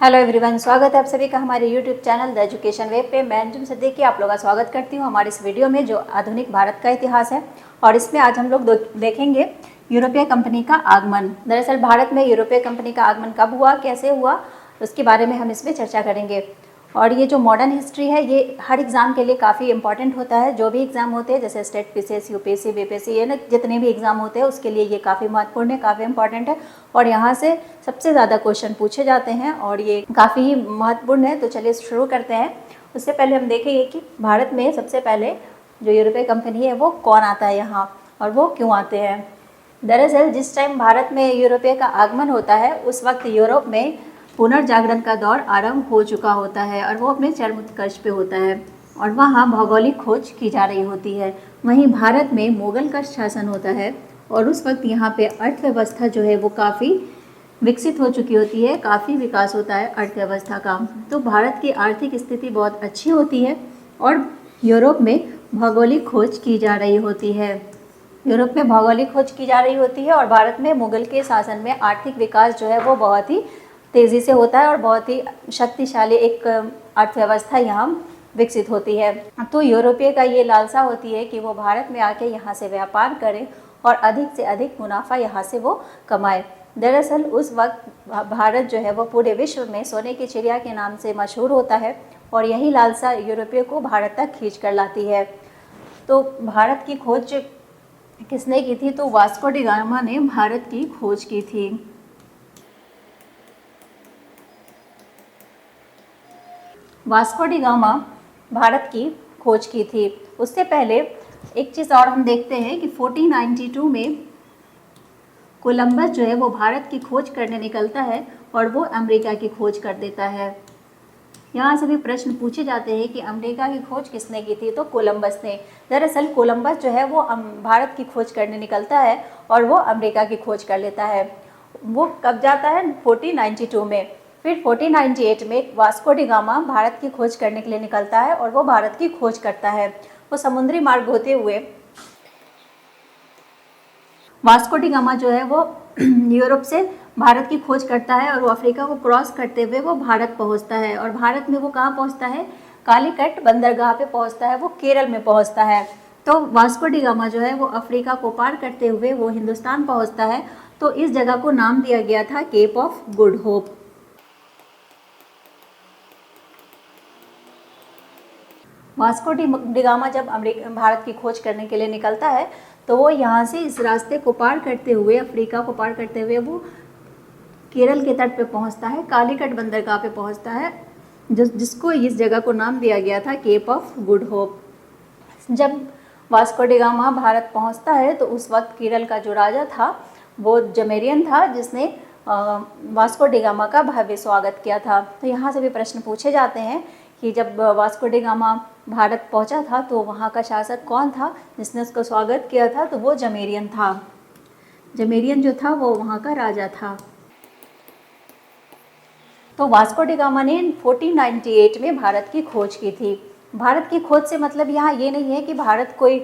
Hello everyone, स्वागत है आप सभी का हमारे YouTube channel the education web पे। मैं अंजुम सिद्दीकी आप लोगों का स्वागत करती हूँ हमारे इस वीडियो में जो आधुनिक भारत का इतिहास है। और इसमें आज हम लोग देखेंगे यूरोपीय कंपनी का आगमन। दरअसल भारत में यूरोपीय कंपनी का आगमन कब हुआ, कैसे हुआ, उसके बारे में हम इसमें चर्चा करेंगे। और ये जो मॉडर्न हिस्ट्री है ये हर एग्ज़ाम के लिए काफ़ी इंपॉर्टेंट होता है। जो भी एग्ज़ाम होते हैं जैसे स्टेट पीसीएस, यूपीएससी, बीपीएससी, ये ना जितने भी एग्ज़ाम होते हैं उसके लिए ये काफ़ी महत्वपूर्ण है, काफ़ी इंपॉर्टेंट है और यहाँ से सबसे ज़्यादा क्वेश्चन पूछे जाते हैं और ये काफ़ी ही महत्वपूर्ण है। तो चलिए शुरू करते हैं। उससे पहले हम देखेंगे कि भारत में सबसे पहले जो यूरोपीय कंपनी है वो कौन आता है यहाँ और वो क्यों आते हैं। दरअसल जिस टाइम भारत में यूरोपीय का आगमन होता है उस वक्त यूरोप में पुनर्जागरण का दौर आरंभ हो चुका होता है और वो अपने चरम उत्कर्ष पे होता है और वहाँ भौगोलिक खोज की जा रही होती है। वहीं भारत में मुगल का शासन होता है और उस वक्त यहाँ पे अर्थव्यवस्था जो है वो काफ़ी विकसित हो चुकी होती है, काफ़ी विकास होता है अर्थव्यवस्था का। तो भारत की आर्थिक स्थिति बहुत अच्छी होती है और यूरोप में भौगोलिक खोज की जा रही होती है। यूरोप में भौगोलिक खोज की जा रही होती है और भारत में मुगल के शासन में आर्थिक विकास जो है वो बहुत ही तेज़ी से होता है और बहुत ही शक्तिशाली एक अर्थव्यवस्था यहाँ विकसित होती है। तो यूरोपीय का ये लालसा होती है कि वो भारत में आके यहाँ से व्यापार करें और अधिक से अधिक मुनाफा यहाँ से वो कमाए। दरअसल उस वक्त भारत जो है वो पूरे विश्व में सोने की चिड़िया के नाम से मशहूर होता है और यही लालसा यूरोपीय को भारत तक खींच कर लाती है। तो भारत की खोज किसने की थी? तो वास्को डी गामा ने भारत की खोज की थी। वास्को डी गामा भारत की खोज की थी। उससे पहले एक चीज़ और हम देखते हैं कि 1492 में कोलंबस जो है वो भारत की खोज करने निकलता है और वो अमेरिका की खोज कर देता है। यहाँ से भी प्रश्न पूछे जाते हैं कि अमेरिका की खोज किसने की थी? तो कोलंबस ने। दरअसल कोलंबस जो है वो भारत की खोज करने निकलता है और वो अमेरिका की खोज कर लेता है। वो कब जाता है? 1492 में। फिर 1498 में वास्को डी गामा भारत की खोज करने के लिए निकलता है और वो भारत की खोज करता है। वो समुद्री मार्ग होते हुए वास्को डी गामा जो है वो यूरोप से भारत की खोज करता है और वो अफ्रीका को क्रॉस करते हुए वो भारत पहुंचता है। और भारत में वो कहाँ पहुंचता है? कालीकट बंदरगाह पे पहुंचता है, वो केरल में पहुंचता है। तो वास्को डी गामा जो है वो अफ्रीका को पार करते हुए वो हिंदुस्तान पहुंचता है। तो इस जगह को नाम दिया गया था Cape of Good Hope. Vasco da Gama जब भारत की खोज करने के लिए निकलता है तो वो यहाँ से इस रास्ते को पार करते हुए, अफ्रीका को पार करते हुए वो केरल के तट पे पहुँचता है, कालीकट बंदरगाह पे पहुँचता है, जिसको इस जगह को नाम दिया गया था केप ऑफ गुड होप। जब वास्को डी गामा भारत पहुँचता है तो उस वक्त केरल का जो राजा था वो जमेरियन था, जिसने वास्को डी गामा का भव्य स्वागत किया था। तो यहाँ से भी प्रश्न पूछे जाते हैं कि जब वास्को डी गामा भारत पहुंचा था तो वहाँ का शासक कौन था जिसने उसका स्वागत किया था? तो वो जमेरियन था। जमेरियन जो था वो वहाँ का राजा था। तो वास्को डी गामा ने 1498 में भारत की खोज की थी। भारत की खोज से मतलब यहाँ ये नहीं है कि भारत कोई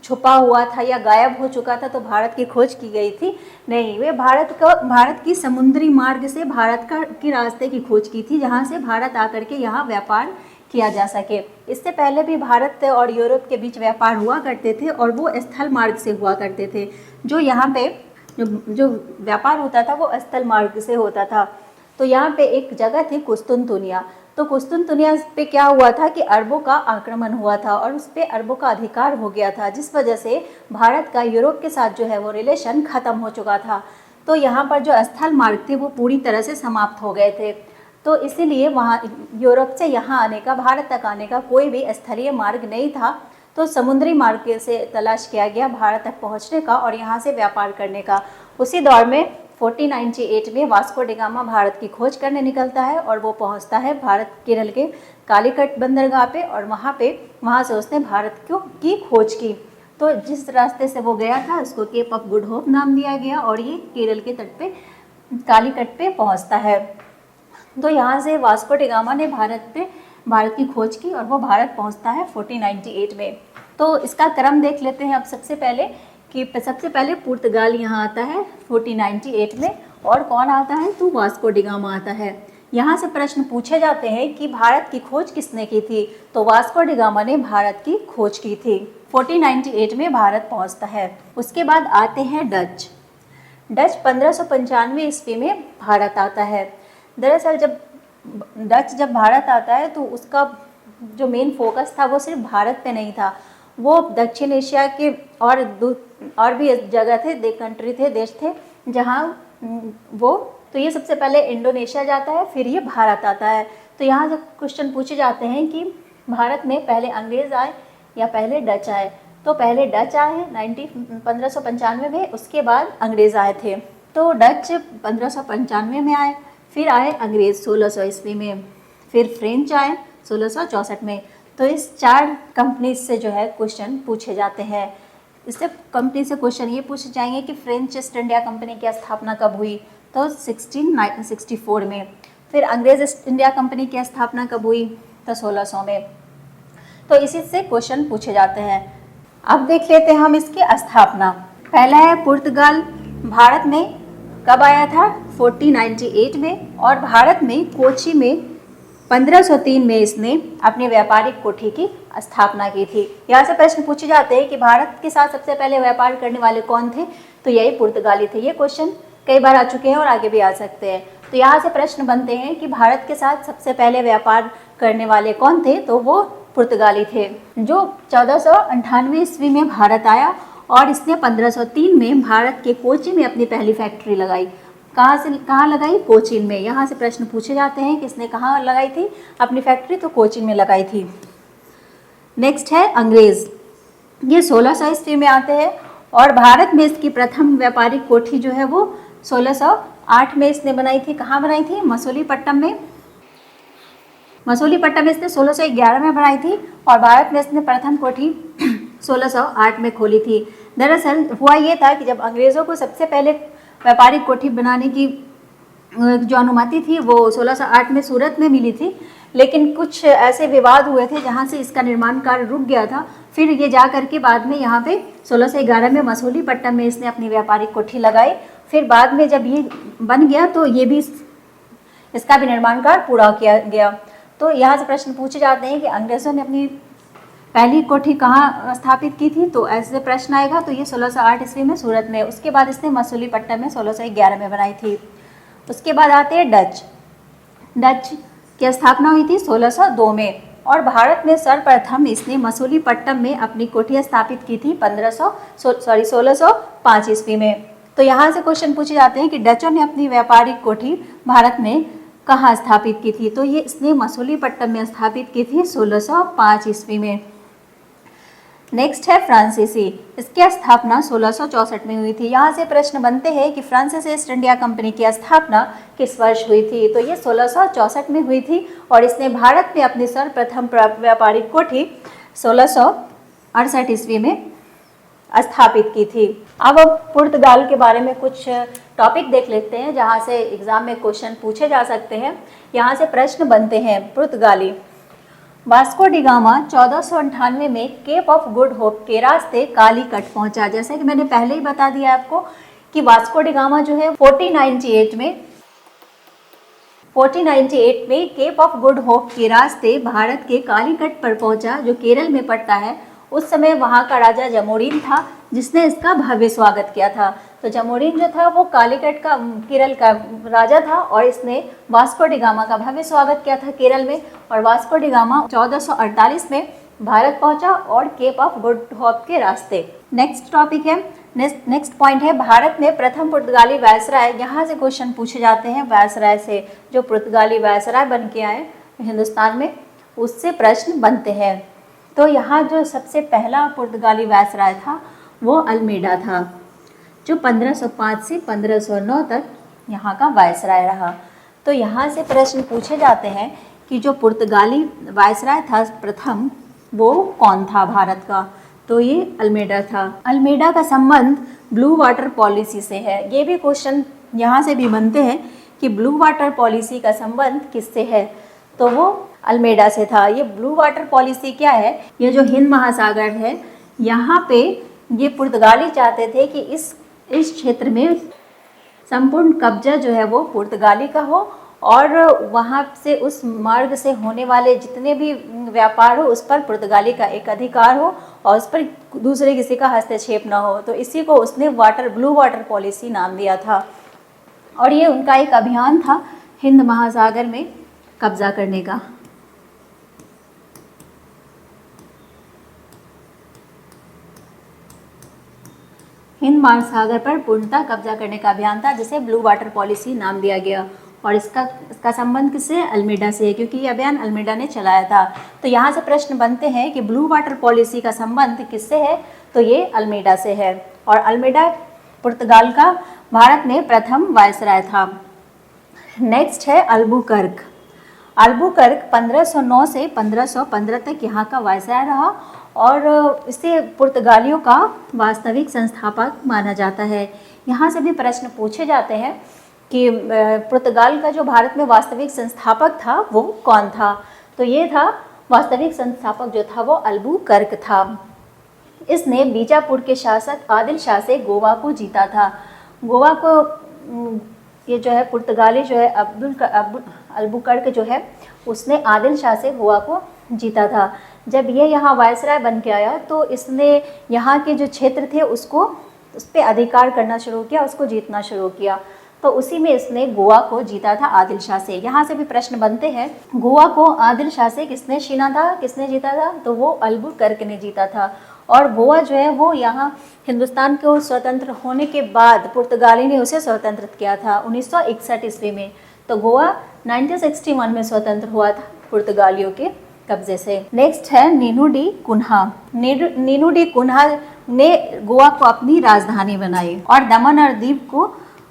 छुपा हुआ था या गायब हो चुका था तो भारत की खोज की गई थी। नहीं, वे भारत की समुद्री मार्ग से भारत की रास्ते की खोज की थी, जहाँ से भारत आकर के यहाँ व्यापार किया जा सके। इससे पहले भी भारत और यूरोप के बीच व्यापार हुआ करते थे और वो स्थल मार्ग से हुआ करते थे। जो यहाँ पे जो व्यापार होता था वो स्थल मार्ग से होता था। तो यहाँ पे एक जगह थी कुस्तुनतुनिया। तो कुस्तुनतुनिया पे क्या हुआ था कि अरबों का आक्रमण हुआ था और उस पर अरबों का अधिकार हो गया था, जिस वजह से भारत का यूरोप के साथ जो है वो रिलेशन ख़त्म हो चुका था। तो यहाँ पर जो स्थल मार्ग थे वो पूरी तरह से समाप्त हो गए थे। तो इसीलिए वहाँ यूरोप से यहाँ आने का, भारत तक आने का कोई भी स्थलीय मार्ग नहीं था। तो समुद्री मार्ग से तलाश किया गया भारत तक पहुँचने का और यहाँ से व्यापार करने का। उसी दौर में 1498 में वास्को डी गामा भारत की खोज करने निकलता है और वो पहुंचता है भारत केरल के कालीकट बंदरगाह पे और वहाँ से उसने भारत की खोज की। तो जिस रास्ते से वो गया था उसको केप ऑफ गुड होप नाम दिया गया और ये केरल के तट पे कालीकट पे पहुंचता है। तो यहाँ से वास्को डी गामा ने भारत की खोज की और वो भारत पहुँचता है 1498 में। तो इसका क्रम देख लेते हैं अब। सबसे पहले पुर्तगाल यहाँ आता है 1498 में और कौन आता है, तो वास्को डी गामा आता है। यहाँ से प्रश्न पूछे जाते हैं कि भारत की खोज किसने की थी, तो वास्को डी गामा ने भारत की खोज की थी। 1498 में भारत पहुँचता है। उसके बाद आते हैं डच। डच 1595 ईस्वी में भारत आता है। दरअसल जब भारत आता है तो उसका जो मेन फोकस था वो सिर्फ भारत पे नहीं था, वो दक्षिण एशिया के और भी जगह थे, कंट्री थे, देश थे जहाँ वो, तो ये सबसे पहले इंडोनेशिया जाता है, फिर ये भारत आता है। तो यहाँ से क्वेश्चन पूछे जाते हैं कि भारत में पहले अंग्रेज़ आए या पहले डच आए, तो पहले डच आए 1595 में, उसके बाद अंग्रेज़ आए थे। तो डच 1595 में आए, फिर आए अंग्रेज़ 1600 ईस्वी में, फिर फ्रेंच आए 1664 में। तो इस 4 कंपनी से जो है क्वेश्चन पूछे जाते हैं। इससे कंपनी से क्वेश्चन ये पूछे जाएंगे कि फ्रेंच ईस्ट इंडिया कंपनी की स्थापना कब हुई, तो 1664 में। फिर अंग्रेज़ ईस्ट इंडिया कंपनी की स्थापना कब हुई, तो 1600 में। तो इसी से क्वेश्चन पूछे जाते हैं। अब देख लेते हैं हम इसकी स्थापना। पहला है पुर्तगाल भारत में कब आया था, 1498 में, और भारत में कोची में 1503 में इसने अपनी व्यापारिक कोठी की स्थापना की थी। यहाँ से प्रश्न पूछे जाते हैं कि भारत के साथ सबसे पहले व्यापार करने वाले कौन थे, तो यही पुर्तगाली थे। ये क्वेश्चन कई बार आ चुके हैं और आगे भी आ सकते हैं। तो यहाँ से प्रश्न बनते हैं कि भारत के साथ सबसे पहले व्यापार करने वाले कौन थे, तो वो पुर्तगाली थे, जो 1498 ईस्वी में भारत आया और इसने 1503 में भारत के कोची में अपनी पहली फैक्ट्री लगाई। कहाँ लगाई, कोचीन में। यहाँ से प्रश्न पूछे जाते हैं कि इसने कहाँ लगाई थी अपनी फैक्ट्री, तो कोचीन में लगाई थी। नेक्स्ट है अंग्रेज़, ये 1600 ईस्वी में आते हैं और भारत में इसकी प्रथम व्यापारिक कोठी जो है वो 1608 में इसने बनाई थी। कहाँ बनाई थी, मसूलीपट्टनम में। मसूलीपट्टनम इसने 1611 में बनाई थी और भारत में इसने प्रथम कोठी 1608 में खोली थी। दरअसल हुआ ये था कि जब अंग्रेज़ों को सबसे पहले व्यापारिक कोठी बनाने की जो अनुमति थी वो 1608 में सूरत में मिली थी, लेकिन कुछ ऐसे विवाद हुए थे जहाँ से इसका निर्माण कार्य रुक गया था। फिर ये जा करके बाद में यहाँ पे 1611 में मसूलीपट्टनम में इसने अपनी व्यापारिक कोठी लगाई। फिर बाद में जब ये बन गया तो ये भी इसका भी निर्माण कार्य पूरा किया गया। तो यहाँ से प्रश्न पूछे जाते हैं कि अंग्रेज़ों ने अपनी पहली कोठी कहाँ स्थापित की थी, तो ऐसे प्रश्न आएगा तो ये 1608 ईस्वी में सूरत में। उसके बाद इसने मसूलीपट्टनम में 1611 में बनाई थी। उसके बाद आते हैं डच। डच की स्थापना हुई थी 1602 में और भारत में सर्वप्रथम इसने मसूलीपट्टनम में अपनी कोठी स्थापित की थी 1605 ईस्वी में। तो यहाँ से क्वेश्चन पूछे जाते हैं कि डचों ने अपनी व्यापारिक कोठी भारत में कहाँ स्थापित की थी, तो ये इसने मसूलीपट्टनम में स्थापित की थी 1605 ईस्वी में। नेक्स्ट है फ्रांसीसी, इसकी स्थापना 1664 में हुई थी। यहाँ से प्रश्न बनते हैं कि फ्रांसीसी ईस्ट इंडिया कंपनी की स्थापना किस वर्ष हुई थी, तो ये 1664 में हुई थी और इसने भारत में अपनी सर्वप्रथम व्यापारिक कोठी 1668 ईस्वी में स्थापित की थी। अब पुर्तगाल के बारे में कुछ टॉपिक देख लेते हैं जहाँ से एग्जाम में क्वेश्चन पूछे जा सकते हैं। यहाँ से प्रश्न बनते हैं पुर्तगाली। वास्को डी गामा 1498 में केप ऑफ गुड होप के रास्ते कालीकट पहुंचा। जैसे कि मैंने पहले ही बता दिया आपको कि वास्को डी गामा जो है 1498 में केप ऑफ गुड होप के रास्ते भारत के कालीकट पर पहुंचा, जो केरल में पड़ता है। उस समय वहाँ का राजा जमोरिन था जिसने इसका भव्य स्वागत किया था। तो जमोरिन जो था वो कालीकट का, केरल का राजा था और इसने वास्को डी गामा का भव्य स्वागत किया था केरल में। और वास्को डी गामा 1448 में भारत पहुंचा और केप ऑफ गुड होप के रास्ते। नेक्स्ट टॉपिक है, नेक्स्ट पॉइंट है भारत में प्रथम पुर्तगाली वायसराय। यहाँ से क्वेश्चन पूछे जाते हैं वायसराय से, जो पुर्तगाली वायसराय बन के आए हिंदुस्तान में, उससे प्रश्न बनते हैं। तो यहाँ जो सबसे पहला पुर्तगाली वायसराय था वो अल्मेडा था, जो 1505 से 1509 तक यहाँ का वायसराय रहा। तो यहाँ से प्रश्न पूछे जाते हैं कि जो पुर्तगाली वायसराय था प्रथम, वो कौन था भारत का, तो ये अल्मेडा था। अल्मेडा का संबंध ब्लू वाटर पॉलिसी से है। ये भी क्वेश्चन यहाँ से भी बनते हैं कि ब्लू वाटर पॉलिसी का संबंध किससे है, तो वो अल्मेडा से था। ये ब्लू वाटर पॉलिसी क्या है, ये जो हिंद महासागर है यहाँ पे ये पुर्तगाली चाहते थे कि इस क्षेत्र में संपूर्ण कब्जा जो है वो पुर्तगाली का हो और वहाँ से उस मार्ग से होने वाले जितने भी व्यापार हो उस पर पुर्तगाली का एक अधिकार हो और उस पर दूसरे किसी का हस्तक्षेप ना हो। तो इसी को उसने ब्लू वाटर पॉलिसी नाम दिया था और ये उनका एक अभियान था हिंद महासागर में कब्जा करने का। हिंद महासागर पर पूर्णतः कब्जा करने का अभियान था जिसे ब्लू वाटर पॉलिसी नाम दिया गया और इसका संबंध किससे? अल्मीडा से, क्योंकि ये अभियान अल्मीडा ने चलाया था। तो यहाँ से प्रश्न बनते हैं कि ब्लू वाटर पॉलिसी का संबंध किससे है? तो ये अल्मीडा से है और अल्मीडा पुर्तगाल का भारत में प्रथम वायसराय था। नेक्स्ट है अल्बुकर्क। अल्बुकर्क 1509 से 1515 तक यहाँ का वायसराय रहा और इसे पुर्तगालियों का वास्तविक संस्थापक माना जाता है। यहाँ से भी प्रश्न पूछे जाते हैं कि पुर्तगाल का जो भारत में वास्तविक संस्थापक था वो कौन था? तो ये था वास्तविक संस्थापक जो था वो अल्बुकर्क था। इसने बीजापुर के शासक आदिल शाह से गोवा को जीता था। गोवा को ये जो है पुर्तगाली जो है अल्बुकर्क जो है उसने आदिल शाह से गोवा को जीता था। जब ये यहाँ वायसराय बन के आया तो इसने यहाँ के जो क्षेत्र थे उस पर अधिकार करना शुरू किया, उसको जीतना शुरू किया। तो उसी में इसने गोवा को जीता था आदिल शाह से। यहाँ से भी प्रश्न बनते हैं, गोवा को आदिल शाह से किसने छीना था, किसने जीता था? तो वो अल्बुकर्क ने जीता था। और गोवा जो है वो यहाँ हिंदुस्तान को स्वतंत्र होने के बाद पुर्तगाली ने उसे स्वतंत्र किया था 1961 ईस्वी में। तो गोवा 1961 में स्वतंत्र हुआ था पुर्तगालियों के कब्जे से। नेक्स्ट है Nuno da Cunha. Nuno da Cunha ने गोवा को अपनी राजधानी बनाई और दमन और दीव को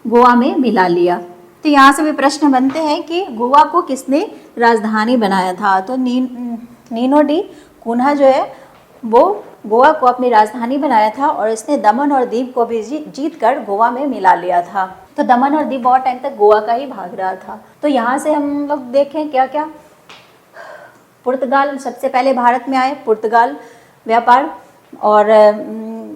गोवा में मिला लिया। तो यहाँ से भी प्रश्न बनते हैं कि गोवा को किसने राजधानी बनाया था? तो नीनू डी कुन्हा जो है वो गोवा को अपनी राजधानी बनाया था और इसने दमन और दीव को भी जीत कर गोवा में मिला लिया था। तो दमन और दीव बहुत टाइम तक गोवा का ही भाग रहा था। तो यहाँ से हम लोग देखें क्या क्या, पुर्तगाल सबसे पहले भारत में आए, पुर्तगाल व्यापार और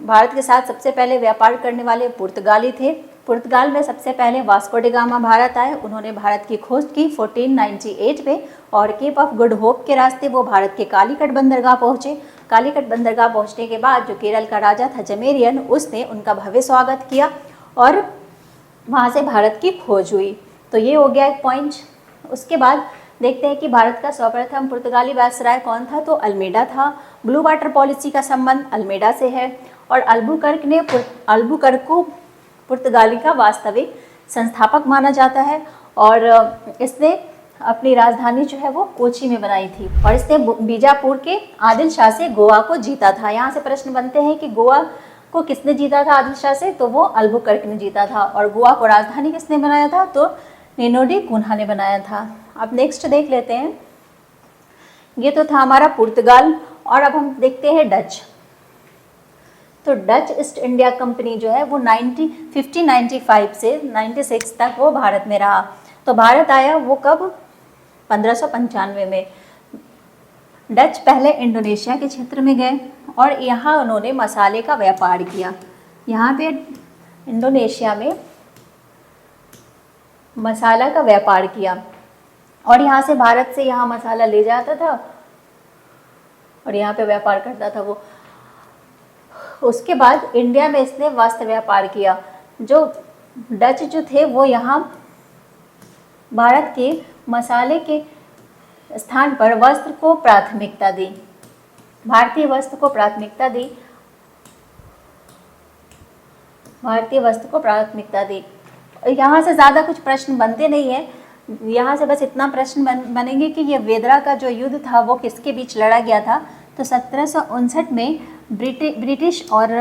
भारत के साथ सबसे पहले व्यापार करने वाले पुर्तगाली थे। पुर्तगाल में सबसे पहले वास्को डी गामा भारत आए। उन्होंने भारत की खोज की 1498 में और केप ऑफ गुड होप के रास्ते वो भारत के कालीकट बंदरगाह पहुँचे। कालीकट बंदरगाह पहुँचने के बाद जो केरल का राजा था जमेरियन, उसने उनका भव्य स्वागत किया और वहाँ से भारत की खोज हुई। तो ये हो गया एक पॉइंट। उसके बाद देखते हैं कि भारत का सर्वप्रथम पुर्तगाली वायसराय कौन था? तो अल्मीडा था। ब्लू वाटर पॉलिसी का संबंध अल्मीडा से है और अल्बुकर्क को पुर्तगाली का वास्तविक संस्थापक माना जाता है और इसने अपनी राजधानी जो है वो कोची में बनाई थी और इसने बीजापुर के आदिल शाह से गोवा को जीता था। यहाँ से प्रश्न बनते हैं कि गोवा को किसने जीता था आदिल शाह से? तो वो अल्बुकर्क ने जीता था। और गोवा को राजधानी किसने बनाया था? तो नीनू डी कुन्हा ने बनाया था। अब नेक्स्ट देख लेते हैं, ये तो था हमारा पुर्तगाल और अब हम देखते हैं डच। तो डच ईस्ट इंडिया कंपनी जो है वो 1595 से 96 तक वो भारत में रहा। तो भारत आया वो कब? 1595 में। डच पहले इंडोनेशिया के क्षेत्र में गए और यहाँ उन्होंने मसाले का व्यापार किया। यहाँ पे इंडोनेशिया में मसाला का व्यापार किया और यहाँ से भारत से यहाँ मसाला ले जाता था और यहाँ पे व्यापार करता था वो। उसके बाद इंडिया में इसने वस्त्र व्यापार किया। जो डच जो थे वो यहाँ भारत के मसाले के स्थान पर वस्त्र को प्राथमिकता दी, भारतीय वस्त्र को प्राथमिकता दी, भारतीय वस्त्र को प्राथमिकता दी। यहाँ से ज़्यादा कुछ प्रश्न बनते नहीं हैं। यहाँ से बस इतना प्रश्न बनेंगे कि ये वेदरा का जो युद्ध था वो किसके बीच लड़ा गया था? तो 1759 में ब्रिटिश और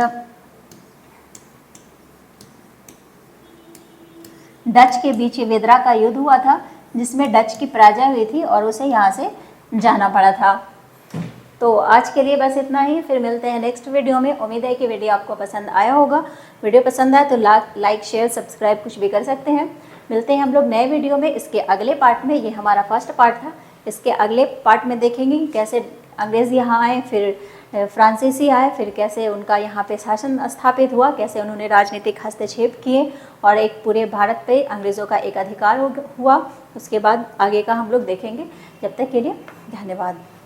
डच के बीच ये वेदरा का युद्ध हुआ था जिसमें डच की पराजय हुई थी और उसे यहाँ से जाना पड़ा था। तो आज के लिए बस इतना ही, फिर मिलते हैं नेक्स्ट वीडियो में। उम्मीद है कि वीडियो आपको पसंद आया होगा। वीडियो पसंद आए तो लाइक शेयर सब्सक्राइब कुछ भी कर सकते हैं। मिलते हैं हम लोग नए वीडियो में। इसके अगले पार्ट में, ये हमारा फर्स्ट पार्ट था, इसके अगले पार्ट में देखेंगे कि कैसे अंग्रेज़ यहाँ आए, फिर फ्रांसीसी आए, फिर कैसे उनका यहाँ पे शासन स्थापित हुआ, कैसे उन्होंने राजनीतिक हस्तक्षेप किए और एक पूरे भारत पे अंग्रेज़ों का एक अधिकार हुआ। उसके बाद आगे का हम लोग देखेंगे। जब तक के लिए धन्यवाद।